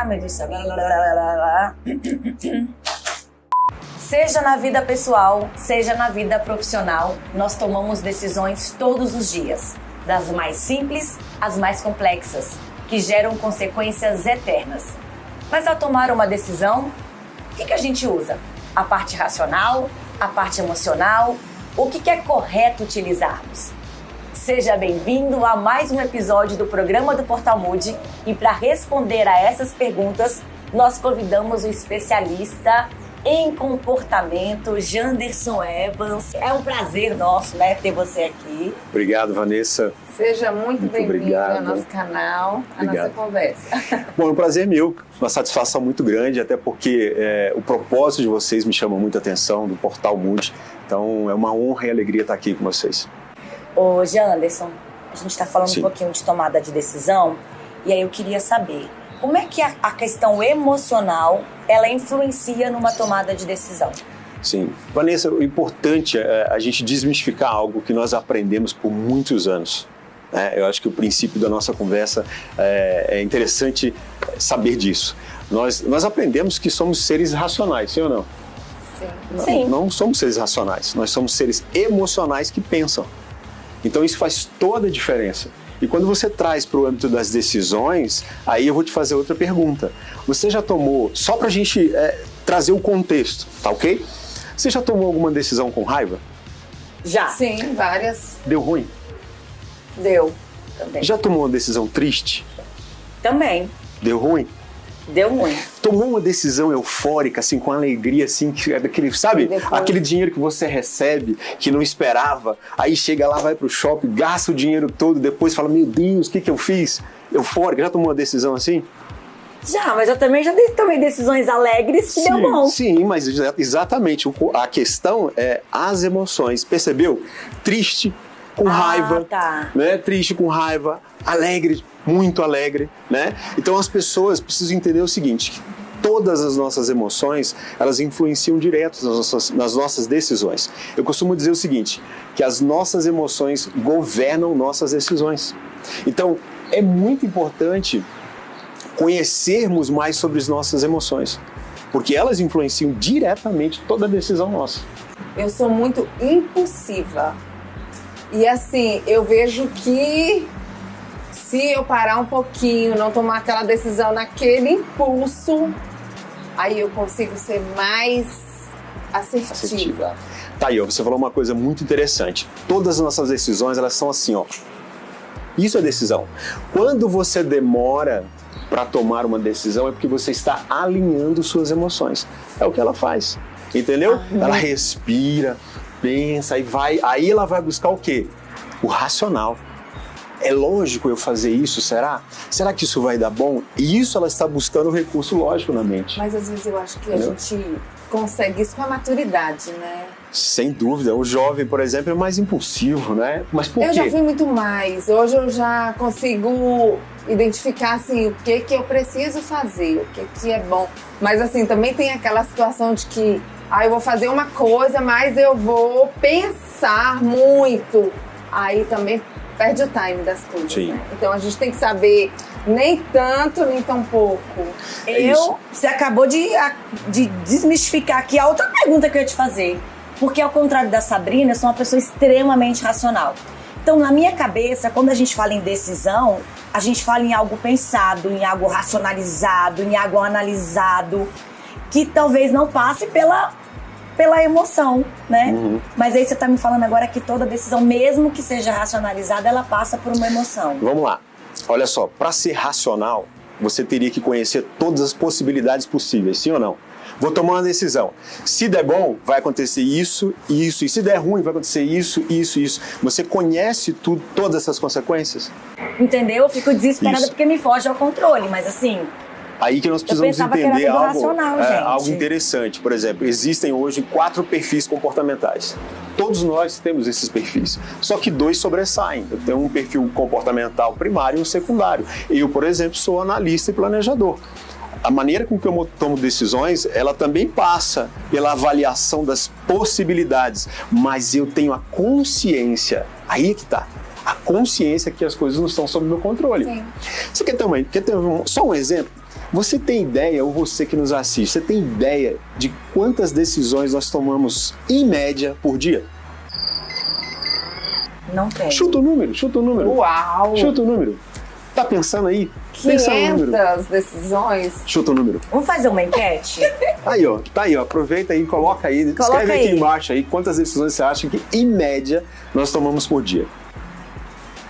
meu Deus do céu. Seja na vida pessoal, seja na vida profissional, nós tomamos decisões todos os dias, das mais simples às mais complexas, que geram consequências eternas. Mas ao tomar uma decisão, o que a gente usa? A parte racional, a parte emocional, o que é correto utilizarmos? Seja bem-vindo a mais um episódio do programa do Portal Mood e para responder a essas perguntas, nós convidamos o especialista em comportamento, Janderson Evans. É um prazer nosso, né, ter você aqui. Obrigado, Vanessa. Seja muito bem-vindo ao nosso canal, à nossa conversa. Bom, é um prazer meu, uma satisfação muito grande, até porque o propósito de vocês me chama muita atenção, do Portal Mood. Então é uma honra e alegria estar aqui com vocês. Ô Janderson, a gente está falando Sim. um pouquinho de tomada de decisão, e aí eu queria saber, como é que a questão emocional, ela influencia numa tomada de decisão? Sim. Vanessa, o importante é a gente desmistificar algo que nós aprendemos por muitos anos. Eu acho que o princípio da nossa conversa é interessante saber disso. Nós aprendemos que somos seres racionais, sim ou não? Sim. Não somos seres racionais, nós somos seres emocionais que pensam. Então isso faz toda a diferença. E quando você traz para o âmbito das decisões, aí eu vou te fazer outra pergunta. Você já tomou, só para a gente trazer o contexto, tá ok? Você já tomou alguma decisão com raiva? Já. Sim, várias. Deu ruim? Deu. Também. Já tomou uma decisão triste? Também. Deu ruim? Deu ruim. Tomou uma decisão eufórica, assim, com alegria, assim, que é daquele, sabe? Depois. Aquele dinheiro que você recebe, que não esperava, aí chega lá, vai pro shopping, gasta o dinheiro todo, depois fala, meu Deus, o que eu fiz? Eufórica, já tomou uma decisão assim? Já, mas eu também já tomei decisões alegres que deu bom. Sim, mas exatamente, a questão é as emoções, percebeu? Triste, com raiva, tá. né? Triste, com raiva, alegre, muito alegre, né? Então as pessoas precisam entender o seguinte, que todas as nossas emoções, elas influenciam direto nas nossas decisões. Eu costumo dizer o seguinte, que as nossas emoções governam nossas decisões. Então, é muito importante conhecermos mais sobre as nossas emoções, porque elas influenciam diretamente toda a decisão nossa. Eu sou muito impulsiva. E assim, eu vejo que se eu parar um pouquinho, não tomar aquela decisão naquele impulso, aí eu consigo ser mais assertiva. Tá aí, ó, você falou uma coisa muito interessante. Todas as nossas decisões, elas são assim, ó. Isso é decisão. Quando você demora para tomar uma decisão, é porque você está alinhando suas emoções. É o que ela faz, entendeu? Ela respira, pensa e vai. Aí ela vai buscar o quê? O racional. É lógico eu fazer isso, será? Será que isso vai dar bom? E isso ela está buscando o recurso lógico na mente. Mas às vezes eu acho que a gente consegue isso com a maturidade, né? Sem dúvida. O jovem, por exemplo, é mais impulsivo, né? Mas por quê? Eu já fui muito mais. Hoje eu já consigo identificar assim, o que eu preciso fazer, o que é bom. Mas assim, também tem aquela situação de que eu vou fazer uma coisa, mas eu vou pensar muito. Aí também perde o time das coisas. Sim. Né? Então a gente tem que saber nem tanto, nem tão pouco. Você acabou de desmistificar aqui a outra pergunta que eu ia te fazer. Porque, ao contrário da Sabrina, eu sou uma pessoa extremamente racional. Então, na minha cabeça, quando a gente fala em decisão, a gente fala em algo pensado, em algo racionalizado, em algo analisado, que talvez não passe pela emoção, né? Mas aí você está me falando agora que toda decisão, mesmo que seja racionalizada, ela passa por uma emoção. Vamos lá. Olha só, para ser racional, você teria que conhecer todas as possibilidades possíveis, sim ou não? Vou tomar uma decisão. Se der bom, vai acontecer isso, isso. E se der ruim, vai acontecer isso, isso, isso. Você conhece todas essas consequências? Entendeu? Eu fico desesperada porque me foge ao controle, mas assim... Aí que nós precisamos entender algo gente. interessante. Por exemplo, existem hoje 4 perfis comportamentais. Todos nós temos esses perfis, só que 2 sobressaem. Eu tenho um perfil comportamental primário e um secundário. Eu, por exemplo, sou analista e planejador. A maneira com que eu tomo decisões, ela também passa pela avaliação das possibilidades, mas eu tenho a consciência, aí é que tá, a consciência que as coisas não estão sob meu controle. Sim. Você quer ter só um exemplo? Você tem ideia, ou você que nos assiste, você tem ideia de quantas decisões nós tomamos em média por dia? Não tem. Chuta o número. Uau! Chuta o número. Tá pensando aí? Pensa no número. 500 decisões. Chuta o número. Vamos fazer uma enquete? Aí, ó. Tá aí, ó. Aproveita aí, coloca aí. Escreve aqui embaixo aí quantas decisões você acha que, em média, nós tomamos por dia.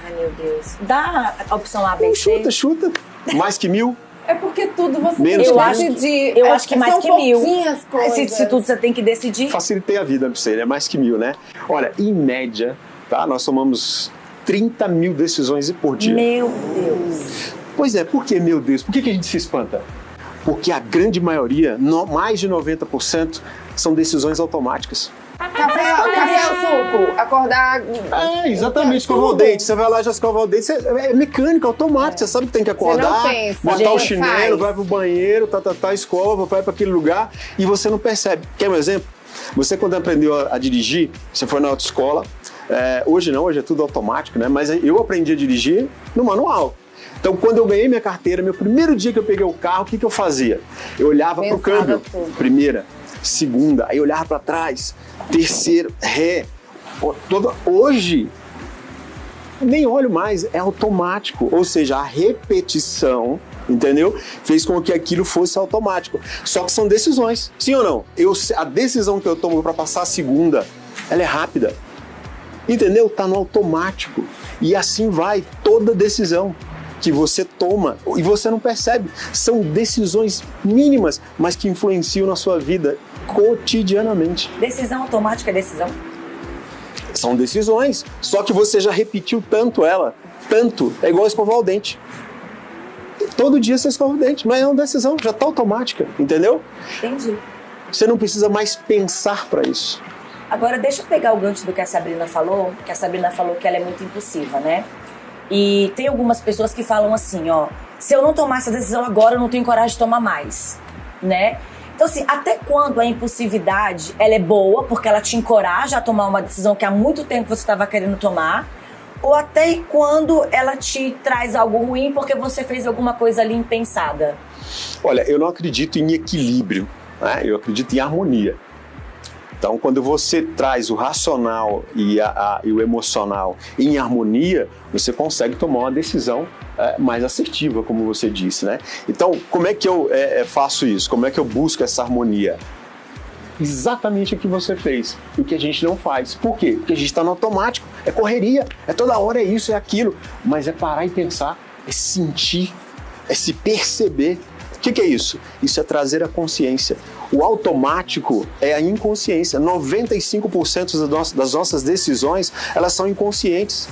Ai, meu Deus. Dá a opção A, B, C. Chuta. Mais que 1000? É porque tudo você Menos tem que que mil? decidir. Eu acho que mais são que 1000. pouquinhas coisas. Se tudo você tem que decidir. Facilitei a vida pra você, né? Mais que 1000, né? Olha, em média, tá? Nós tomamos 30 mil decisões por dia. Meu Deus. Pois é, por que, meu Deus? Por que a gente se espanta? Porque a grande maioria, mais de 90%, são decisões automáticas. Café ou suco? Acordar. Exatamente, escovar o dente. Você vai lá, já escova o dente. É mecânica, automático. Você sabe que tem que acordar, pensa, botar o gente, chinelo, faz. vai pro banheiro, escova, vai para aquele lugar e você não percebe. Quer um exemplo? Você, quando aprendeu a dirigir, você foi na autoescola. Hoje não, hoje é tudo automático, né? Mas eu aprendi a dirigir no manual. Então, quando eu ganhei minha carteira, meu primeiro dia que eu peguei o carro, o que eu fazia? Eu olhava pro câmbio, primeira, segunda, aí eu olhava para trás, terceiro, ré. Hoje, nem olho mais, é automático. Ou seja, a repetição, entendeu? Fez com que aquilo fosse automático. Só que são decisões, sim ou não? A decisão que eu tomo para passar a segunda, ela é rápida. Entendeu? Tá no automático. E assim vai toda decisão que você toma e você não percebe. São decisões mínimas, mas que influenciam na sua vida cotidianamente. Decisão automática é decisão? São decisões, só que você já repetiu tanto ela, é igual escovar o dente. Todo dia você escova o dente, mas é uma decisão, já tá automática, entendeu? Entendi. Você não precisa mais pensar para isso. Agora, deixa eu pegar o gancho do que a Sabrina falou, que ela é muito impulsiva, né? E tem algumas pessoas que falam assim, ó, se eu não tomar essa decisão agora, eu não tenho coragem de tomar mais, né? Então, assim, até quando a impulsividade, ela é boa, porque ela te encoraja a tomar uma decisão que há muito tempo você estava querendo tomar, ou até quando ela te traz algo ruim porque você fez alguma coisa ali impensada? Olha, eu não acredito em equilíbrio, né? Eu acredito em harmonia. Então, quando você traz o racional e o emocional em harmonia, você consegue tomar uma decisão mais assertiva, como você disse, né? Então, como é que eu faço isso? Como é que eu busco essa harmonia? Exatamente o que você fez, o que a gente não faz. Por quê? Porque a gente está no automático, é correria, é toda hora, é isso, é aquilo. Mas é parar e pensar, é sentir, é se perceber. O que é isso? Isso é trazer a consciência. O automático é a inconsciência. 95% das nossas decisões, elas são inconscientes.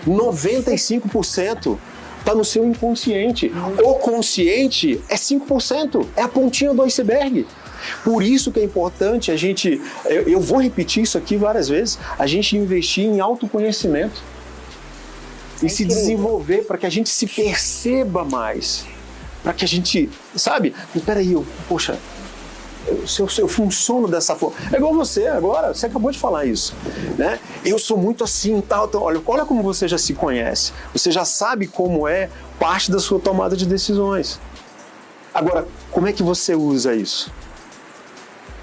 95% está no seu inconsciente. O consciente é 5%, é a pontinha do iceberg. Por isso que é importante a gente, eu vou repetir isso aqui várias vezes, a gente investir em autoconhecimento e se desenvolver para que a gente se perceba mais. Para que a gente, sabe, peraí, poxa, eu funciono dessa forma. É igual você agora, você acabou de falar isso, né? Eu sou muito assim, tal. Olha como você já se conhece. Você já sabe como é parte da sua tomada de decisões. Agora, como é que você usa isso?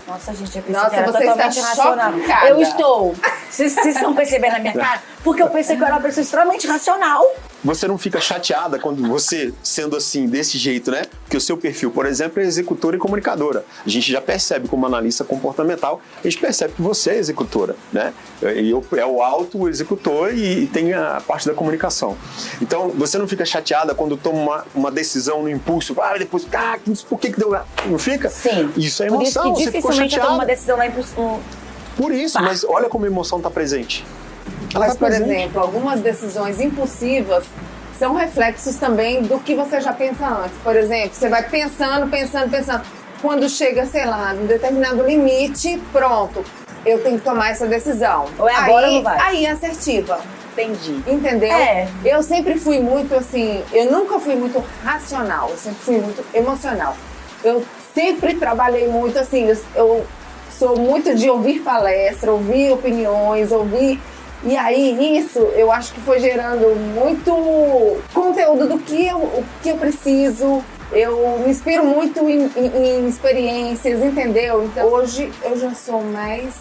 Nossa, gente, eu pensei Nossa, que era você totalmente está racional. chocada. Eu estou. Vocês estão percebendo a minha cara? Porque eu pensei que eu era uma pessoa extremamente racional. Você não fica chateada quando você, sendo assim, desse jeito, né? Porque o seu perfil, por exemplo, é executora e comunicadora. A gente já percebe como analista comportamental, a gente percebe que você é executora, né? É o auto-executor e tem a parte da comunicação. Então, você não fica chateada quando toma uma decisão no impulso, depois, por que deu? Não fica? Sim. Isso é emoção, Por isso você que ficou dificilmente eu tomo uma chateada. decisão na impulso. Por isso, mas olha como a emoção está presente. Mas, por exemplo, algumas decisões impulsivas são reflexos também do que você já pensa antes. Por exemplo, você vai pensando. Quando chega, sei lá, num determinado limite, pronto, eu tenho que tomar essa decisão. Ou é agora ou não vai? Aí é assertiva. Entendi. Entendeu? Eu sempre fui muito assim, eu nunca fui muito racional, eu sempre fui muito emocional. Eu sempre trabalhei muito assim, eu sou muito de ouvir palestra, ouvir opiniões, E aí, isso, eu acho que foi gerando muito conteúdo do que eu preciso, Eu me inspiro muito em experiências, entendeu? Então hoje eu já sou mais,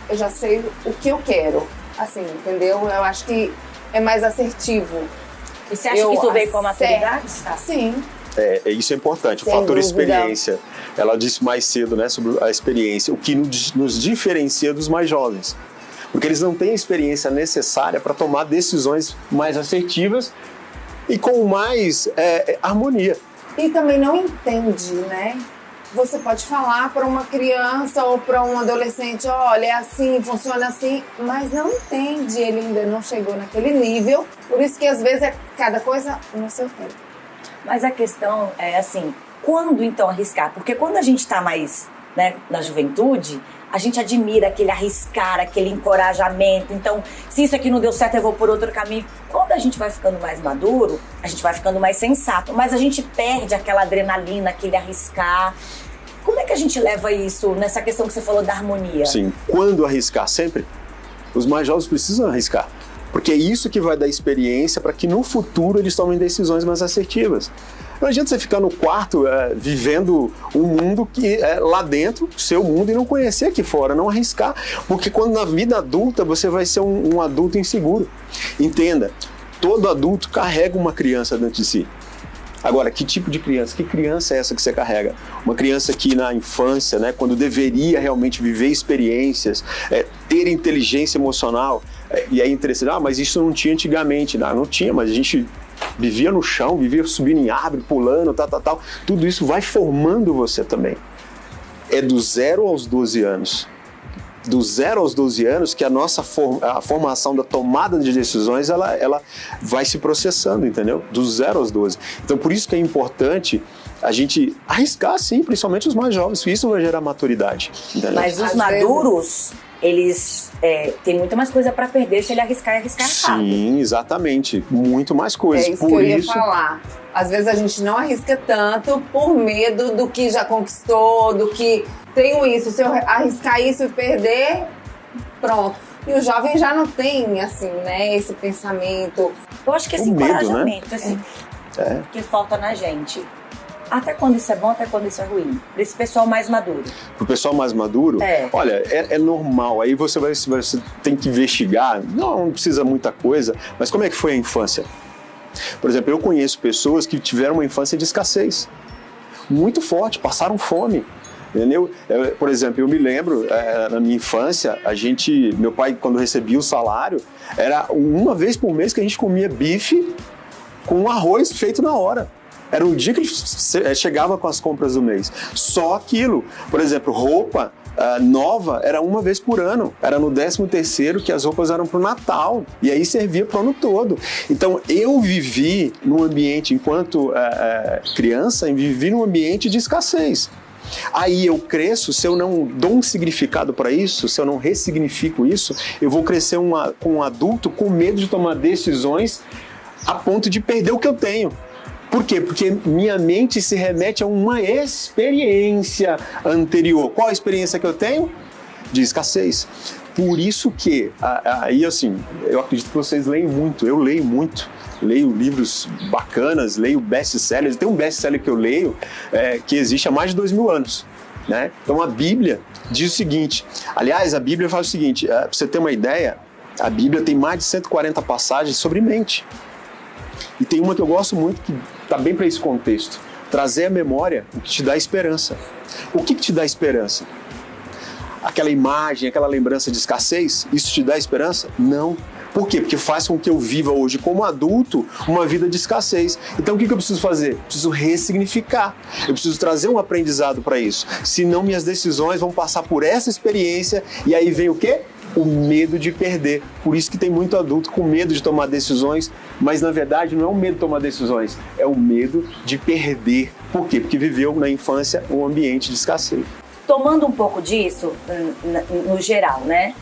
eu já sei o que eu quero, assim, entendeu? Eu acho que é mais assertivo. E você acha que isso veio com a maturidade? Sim. Isso é importante, Sem o fator dúvida. experiência. Ela disse mais cedo, né, sobre a experiência, o que nos diferencia dos mais jovens. Porque eles não têm a experiência necessária para tomar decisões mais assertivas e com mais harmonia. E também não entende, né? Você pode falar para uma criança ou para um adolescente, olha, é assim, funciona assim, mas não entende, ele ainda não chegou naquele nível. Por isso que às vezes é cada coisa no seu tempo. Mas a questão é assim, quando então arriscar? Porque quando a gente está mais, né, na juventude, a gente admira aquele arriscar, aquele encorajamento. Então, se isso aqui não deu certo, eu vou por outro caminho. Quando a gente vai ficando mais maduro, a gente vai ficando mais sensato. Mas a gente perde aquela adrenalina, aquele arriscar. Como é que a gente leva isso nessa questão que você falou da harmonia? Sim, quando arriscar sempre, os mais jovens precisam arriscar. Porque é isso que vai dar experiência para que no futuro eles tomem decisões mais assertivas. Não adianta você ficar no quarto vivendo um mundo que é lá dentro, seu mundo, e não conhecer aqui fora, não arriscar. Porque quando na vida adulta você vai ser um adulto inseguro. Entenda, todo adulto carrega uma criança dentro de si. Agora, que tipo de criança? Que criança é essa que você carrega? Uma criança que na infância, né, quando deveria realmente viver experiências, ter inteligência emocional, e aí interessante, mas isso não tinha antigamente. Não tinha, mas a gente vivia no chão, vivia subindo em árvore, pulando, tal. Tudo isso vai formando você também. É do 0 aos 12 anos. Do 0 aos 12 anos que a formação da tomada de decisões ela vai se processando, entendeu? Do 0 aos 12. Então, por isso que é importante a gente arriscar, sim, principalmente os mais jovens, porque isso vai gerar maturidade. Entendeu? Mas os maduros, eles têm muito mais coisa para perder se ele arriscar errado. Sim, exatamente. Muito mais coisas. É isso que eu ia falar. Às vezes a gente não arrisca tanto por medo do que já conquistou, do que tenho isso, se eu arriscar isso e perder, pronto. E o jovem já não tem, assim, né, esse pensamento. Eu acho que esse encorajamento, né? Assim, que falta na gente. Até quando isso é bom, até quando isso é ruim. Para esse pessoal mais maduro. Para o pessoal mais maduro, olha, é normal. Aí você tem que investigar. Não precisa muita coisa. Mas como é que foi a infância? Por exemplo, eu conheço pessoas que tiveram uma infância de escassez. Muito forte, passaram fome. Entendeu? Por exemplo, eu me lembro, na minha infância, meu pai, quando recebia o salário, era uma vez por mês que a gente comia bife com arroz feito na hora. Era um dia que a gente chegava com as compras do mês. Só aquilo. Por exemplo, roupa nova era uma vez por ano. Era no 13º que as roupas eram para o Natal. E aí servia para o ano todo. Então, eu vivi num ambiente, enquanto criança, vivi num ambiente de escassez. Aí eu cresço, se eu não dou um significado para isso, se eu não ressignifico isso, eu vou crescer com um adulto com medo de tomar decisões a ponto de perder o que eu tenho. Por quê? Porque minha mente se remete a uma experiência anterior. Qual a experiência que eu tenho? De escassez. Por isso que, aí assim, eu acredito que vocês leem muito, eu leio muito. Leio livros bacanas, leio best-sellers. Tem um best-seller que eu leio que existe há mais de 2000 anos. Né? Então a Bíblia diz o seguinte, aliás, a Bíblia faz o seguinte, para você ter uma ideia, a Bíblia tem mais de 140 passagens sobre mente. E tem uma que eu gosto muito, que está bem para esse contexto. Trazer à memória o que te dá esperança. O que te dá esperança? Aquela imagem, aquela lembrança de escassez, isso te dá esperança? Não. Por quê? Porque faz com que eu viva hoje como adulto uma vida de escassez. Então o que eu preciso fazer? Eu preciso ressignificar. Eu preciso trazer um aprendizado para isso. Senão minhas decisões vão passar por essa experiência e aí vem o quê? O medo de perder. Por isso que tem muito adulto com medo de tomar decisões, mas na verdade não é o medo de tomar decisões, é o medo de perder. Por quê? Porque viveu na infância um ambiente de escassez. Tomando um pouco disso, no geral, né?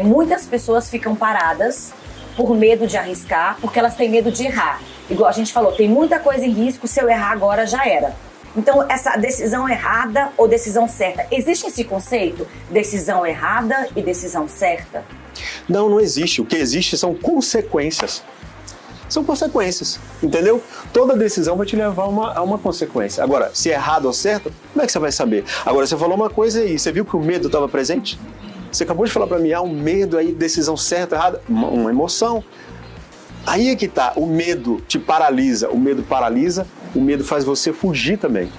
Muitas pessoas ficam paradas por medo de arriscar, porque elas têm medo de errar. Igual a gente falou, tem muita coisa em risco, se eu errar agora já era. Então, essa decisão errada ou decisão certa, existe esse conceito? Decisão errada e decisão certa? Não existe. O que existe são consequências. São consequências, entendeu? Toda decisão vai te levar a uma consequência. Agora, se é errado ou certo, como é que você vai saber? Agora, você falou uma coisa aí, você viu que o medo estava presente? Você acabou de falar para mim, um medo aí, decisão certa, errada, uma emoção. Aí é que tá, o medo te paralisa, o medo paralisa, o medo faz você fugir também.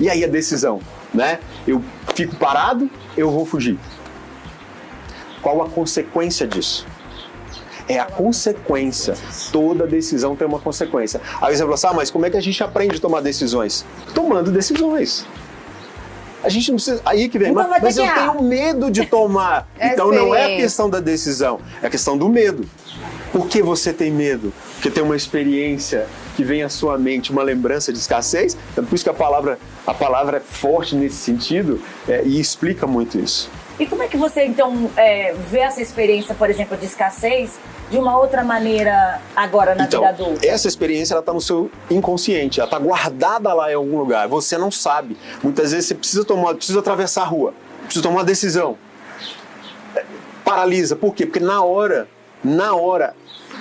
E aí a decisão, né? Eu fico parado, eu vou fugir. Qual a consequência disso? É a consequência. Toda decisão tem uma consequência. Aí você fala assim, mas como é que a gente aprende a tomar decisões? Tomando decisões. A gente não precisa... Aí que vem, então mas eu tenho medo de tomar. Então não é a questão da decisão, é a questão do medo. Por que você tem medo? Porque tem uma experiência que vem à sua mente, uma lembrança de escassez. Então, por isso que a palavra é forte nesse sentido e explica muito isso. E como é que você, então, vê essa experiência, por exemplo, de escassez de uma outra maneira agora na vida adulta? Essa experiência está no seu inconsciente, ela está guardada lá em algum lugar. Você não sabe. Muitas vezes você precisa atravessar a rua, precisa tomar uma decisão. Paralisa. Por quê? Porque na hora,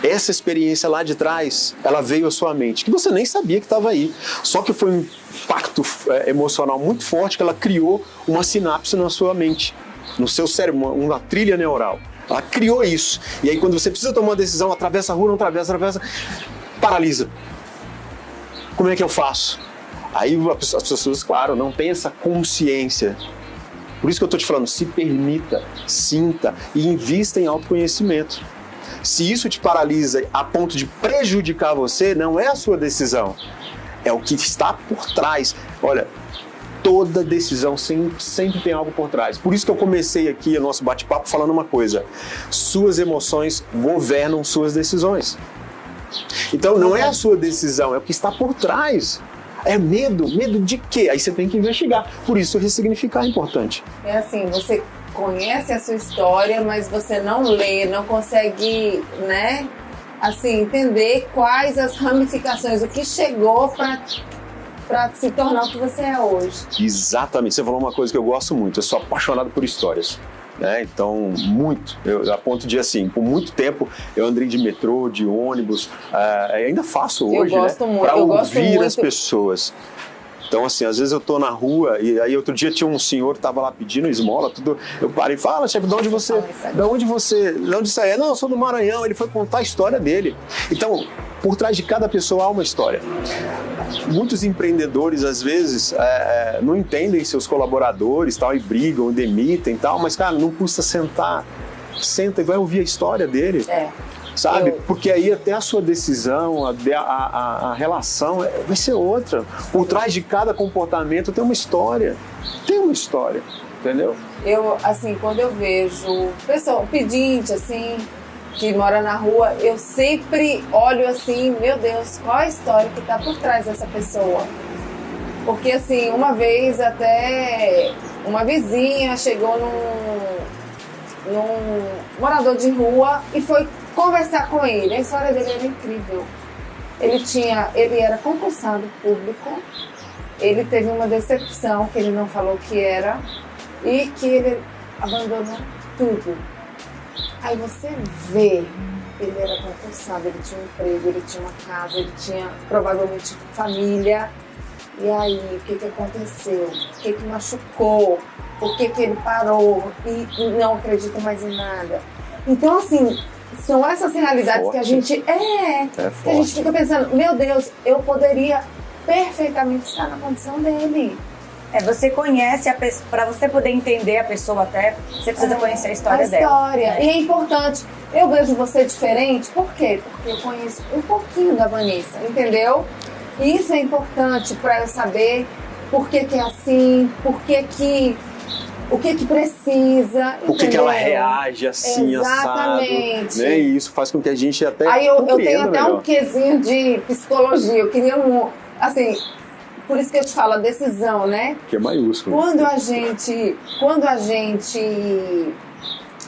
essa experiência lá de trás, ela veio à sua mente, que você nem sabia que estava aí. Só que foi um impacto emocional muito forte que ela criou uma sinapse na sua mente, no seu cérebro, uma trilha neural. Ela criou isso. E aí quando você precisa tomar uma decisão, atravessa a rua, não atravessa, paralisa. Como é que eu faço? Aí as pessoas, claro, não têm essa consciência. Por isso que eu estou te falando, se permita, sinta e invista em autoconhecimento. Se isso te paralisa a ponto de prejudicar você, não é a sua decisão, é o que está por trás. Olha, toda decisão sempre tem algo por trás. Por isso que eu comecei aqui o nosso bate-papo falando uma coisa: suas emoções governam suas decisões. Então não é a sua decisão, é o que está por trás. É medo de quê? Aí você tem que investigar. Por isso ressignificar é importante. É assim, você conhece a sua história, mas você não lê, não consegue, né, assim, entender quais as ramificações, o que chegou para se tornar o que você é hoje. Exatamente. Você falou uma coisa que eu gosto muito. Eu sou apaixonado por histórias. Né? Então, muito. A ponto de, assim, por muito tempo eu andei de metrô, de ônibus. Ainda faço hoje, para ouvir as pessoas. Então, assim, às vezes eu tô na rua e aí outro dia tinha um senhor que tava lá pedindo esmola, tudo. Eu parei e fala, chefe, de onde você é? Não, eu sou do Maranhão. Ele foi contar a história dele. Então, por trás de cada pessoa há uma história. Muitos empreendedores, às vezes, não entendem seus colaboradores, tal, e brigam, demitem, tal, mas, cara, não custa sentar. Senta e vai ouvir a história dele. Sabe? Porque aí até a sua decisão, a relação vai ser outra. Por trás de cada comportamento tem uma história. Entendeu? Eu, assim, quando eu vejo pessoa, pedinte, assim, que mora na rua, eu sempre olho assim, meu Deus, qual a história que está por trás dessa pessoa? Porque, assim, uma vez até uma vizinha chegou num morador de rua e foi conversar com ele. A história dele era incrível. Ele era concursado público, ele teve uma decepção que ele não falou que era e que ele abandonou tudo. Aí você vê, ele era concursado, ele tinha um emprego, ele tinha uma casa, ele tinha provavelmente família. E aí, o que aconteceu? O que machucou? Por que ele parou e não acredita mais em nada? Então, assim, são essas realidades que a gente que a gente fica pensando, meu Deus, eu poderia perfeitamente estar na condição dele. Você conhece a pessoa, para você poder entender a pessoa até, você precisa conhecer a história dela. E é importante. Eu vejo você diferente, por quê? Porque eu conheço um pouquinho da Vanessa, entendeu? E isso é importante para eu saber por que é assim, o que precisa, por que ela reage assim, exatamente, assado, né? E isso faz com que a gente até aí eu tenho até melhor. Um quezinho de psicologia, eu queria assim, por isso que eu te falo a decisão, né? Que é maiúsculo. Quando a gente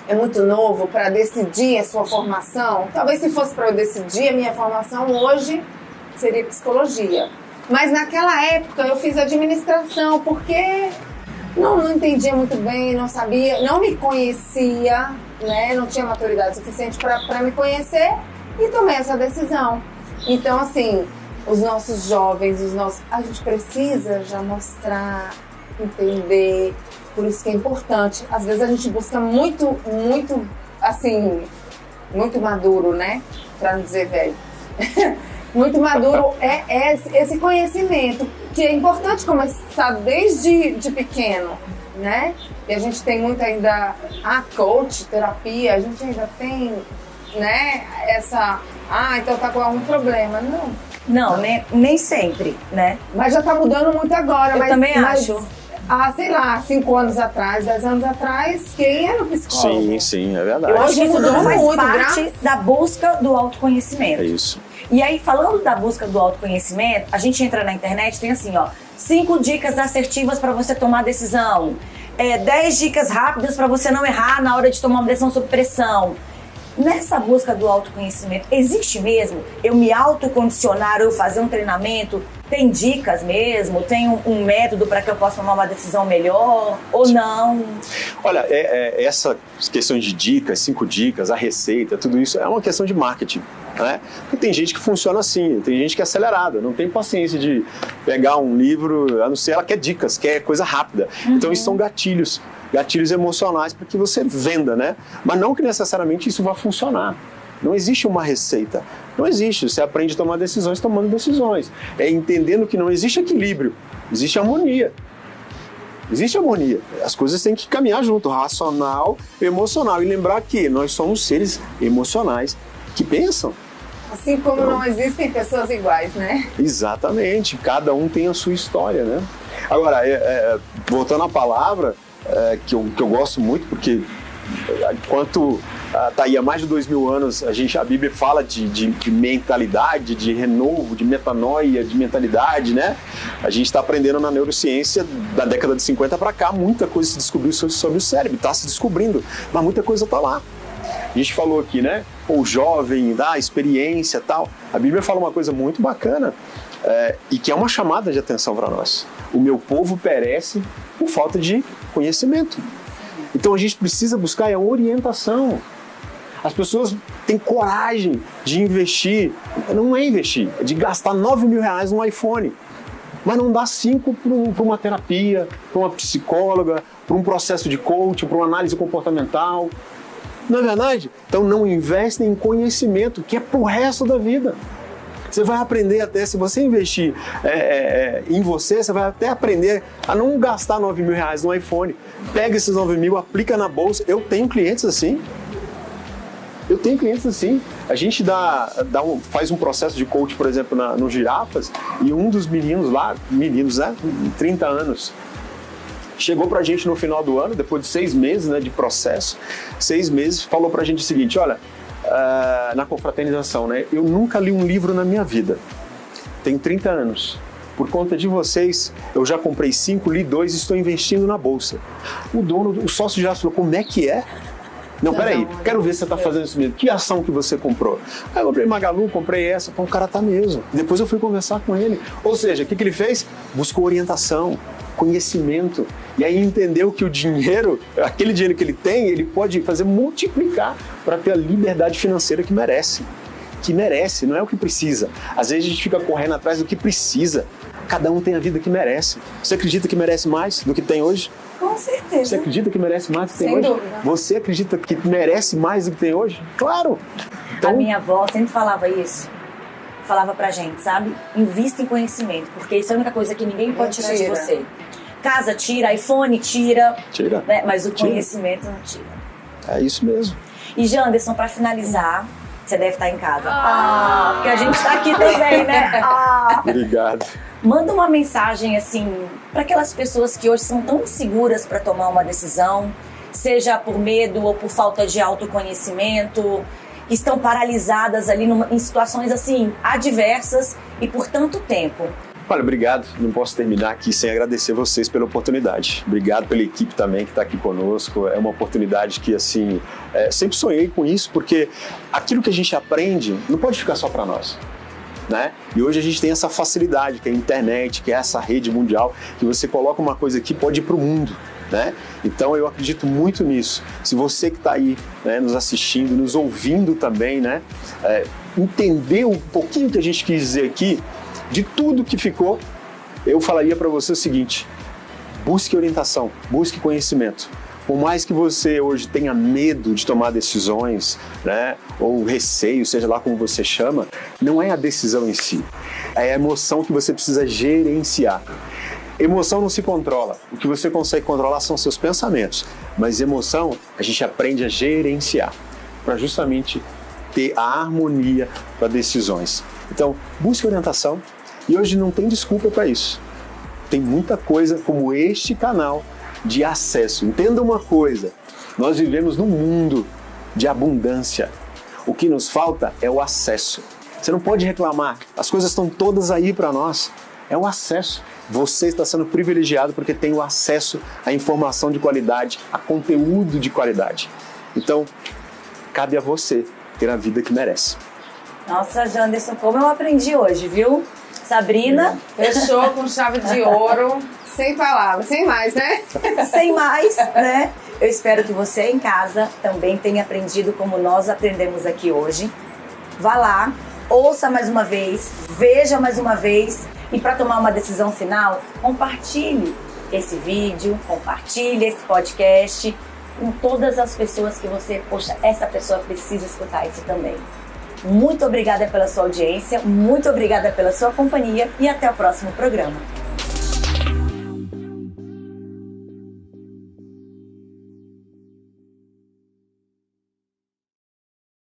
é muito novo para decidir a sua formação, talvez se fosse para eu decidir a minha formação hoje, seria psicologia. Mas naquela época eu fiz administração porque não entendia muito bem, não sabia, não me conhecia, né? Não tinha maturidade suficiente para me conhecer e tomei essa decisão. Então, assim, os nossos jovens, a gente precisa já mostrar, entender, por isso que é importante. Às vezes a gente busca muito, assim, muito maduro, né? Pra não dizer velho. Muito maduro é esse conhecimento, que é importante começar desde pequeno, né? E a gente tem muito ainda coach, terapia, a gente ainda tem, né, então tá com algum problema. Não, nem sempre, né? Mas já tá mudando muito agora. Eu também acho. Sei lá, 5 anos atrás, 10 anos atrás, quem era o psicólogo? Sim, é verdade. Eu acho que isso mudou faz muito, parte da busca do autoconhecimento. É isso. E aí, falando da busca do autoconhecimento, a gente entra na internet, tem assim, 5 dicas assertivas para você tomar decisão, 10 dicas rápidas para você não errar na hora de tomar uma decisão sob pressão. Nessa busca do autoconhecimento, existe mesmo eu me autocondicionar, eu fazer um treinamento? Tem dicas mesmo? Tem um método para que eu possa tomar uma decisão melhor ou não? Olha, essa questão de dicas, 5 dicas, a receita, tudo isso é uma questão de marketing, né? Porque tem gente que funciona assim, tem gente que é acelerada, não tem paciência de pegar um livro, a não ser ela quer dicas, quer coisa rápida. Então isso são gatilhos emocionais para que você venda, né? Mas não que necessariamente isso vai funcionar. Não existe uma receita. Não existe. Você aprende a tomar decisões tomando decisões. É entendendo que não existe equilíbrio. Existe harmonia. Existe harmonia. As coisas têm que caminhar junto, racional e emocional. E lembrar que nós somos seres emocionais que pensam. Assim como não existem pessoas iguais, né? Exatamente. Cada um tem a sua história, né? Agora, voltando à palavra, que eu gosto muito, porque enquanto tá aí há mais de 2000 anos, a Bíblia fala de mentalidade, de renovo, de metanoia, de mentalidade, né? A gente está aprendendo na neurociência da década de 50 para cá, muita coisa se descobriu sobre o cérebro, está se descobrindo, mas muita coisa está lá. A gente falou aqui, né? O jovem, da experiência e tal. A Bíblia fala uma coisa muito bacana, e que é uma chamada de atenção para nós. O meu povo perece por falta de conhecimento. Então a gente precisa buscar a orientação. As pessoas têm coragem de investir, não é investir, é de gastar 9 mil reais num iPhone. Mas não dá 5 para uma terapia, para uma psicóloga, para um processo de coaching, para uma análise comportamental. Não é verdade? Então não investem em conhecimento, que é pro resto da vida. Você vai aprender até, se você investir em você vai até aprender a não gastar 9 mil reais no iPhone. Pega esses 9 mil, aplica na bolsa. Eu tenho clientes assim. A gente faz um processo de coach, por exemplo, no Girafas, e um dos meninos lá, né, 30 anos, chegou pra gente no final do ano, depois de 6 meses, né, de processo, 6 meses, falou pra gente o seguinte: olha, na confraternização, né? Eu nunca li um livro na minha vida. Tenho 30 anos. Por conta de vocês, eu já comprei 5, li 2 e estou investindo na bolsa. O sócio já falou: como é que é? Não, peraí, quero ver se você está fazendo isso mesmo. Que ação que você comprou? Eu comprei Magalu, comprei essa. Pô, o cara tá mesmo. Depois eu fui conversar com ele. Ou seja, o que ele fez? Buscou orientação, conhecimento. E aí entendeu que o dinheiro, aquele dinheiro que ele tem, ele pode fazer multiplicar para ter a liberdade financeira que merece. Que merece, não é o que precisa. Às vezes a gente fica correndo atrás do que precisa. Cada um tem a vida que merece. Você acredita que merece mais do que tem hoje? Com certeza. Você acredita que merece mais do que tem Sem hoje? dúvida. Você acredita que merece mais do que tem hoje? Claro! Então, A minha avó sempre falava isso. Falava pra gente, sabe? Invista em conhecimento, porque isso é a única coisa que ninguém pode tirar de você. Casa tira, iPhone tira. Tira. Né? Mas o Tira. conhecimento não tira. é isso mesmo. E Janderson, pra finalizar, você deve estar em casa. Porque a gente tá aqui também, né? Obrigado. Manda uma mensagem, assim, para aquelas pessoas que hoje são tão inseguras para tomar uma decisão, seja por medo ou por falta de autoconhecimento, que estão paralisadas ali em situações, assim, adversas e por tanto tempo. Olha, obrigado. Não posso terminar aqui sem agradecer vocês pela oportunidade. Obrigado pela equipe também que está aqui conosco. É uma oportunidade que, assim, sempre sonhei com isso, porque aquilo que a gente aprende não pode ficar só para nós, né? E hoje a gente tem essa facilidade, que é a internet, que é essa rede mundial, que você coloca uma coisa aqui, pode ir para o mundo, né? Então eu acredito muito nisso. Se você que está aí, né, nos assistindo, nos ouvindo também, né, entender um pouquinho que a gente quis dizer aqui, de tudo que ficou, eu falaria para você o seguinte: busque orientação, busque conhecimento. Por mais que você hoje tenha medo de tomar decisões, né, ou receio, seja lá como você chama, não é a decisão em si, é a emoção que você precisa gerenciar. Emoção não se controla, o que você consegue controlar são seus pensamentos, mas emoção a gente aprende a gerenciar, para justamente ter a harmonia para decisões. Então, busque orientação, e hoje não tem desculpa para isso. Tem muita coisa como este canal de acesso. Entenda uma coisa, nós vivemos num mundo de abundância. O que nos falta é o acesso. Você não pode reclamar, as coisas estão todas aí para nós. É o acesso. Você está sendo privilegiado porque tem o acesso à informação de qualidade, a conteúdo de qualidade. Então, cabe a você ter a vida que merece. Nossa, Janderson, como eu aprendi hoje, viu? Sabrina. Fechou com chave de ouro, sem palavras, sem mais, né? Sem mais, né? Eu espero que você em casa também tenha aprendido como nós aprendemos aqui hoje. Vá lá, ouça mais uma vez, veja mais uma vez e para tomar uma decisão final, compartilhe esse vídeo, compartilhe esse podcast com todas as pessoas que você, poxa, essa pessoa precisa escutar isso também. Muito obrigada pela sua audiência, muito obrigada pela sua companhia e até o próximo programa.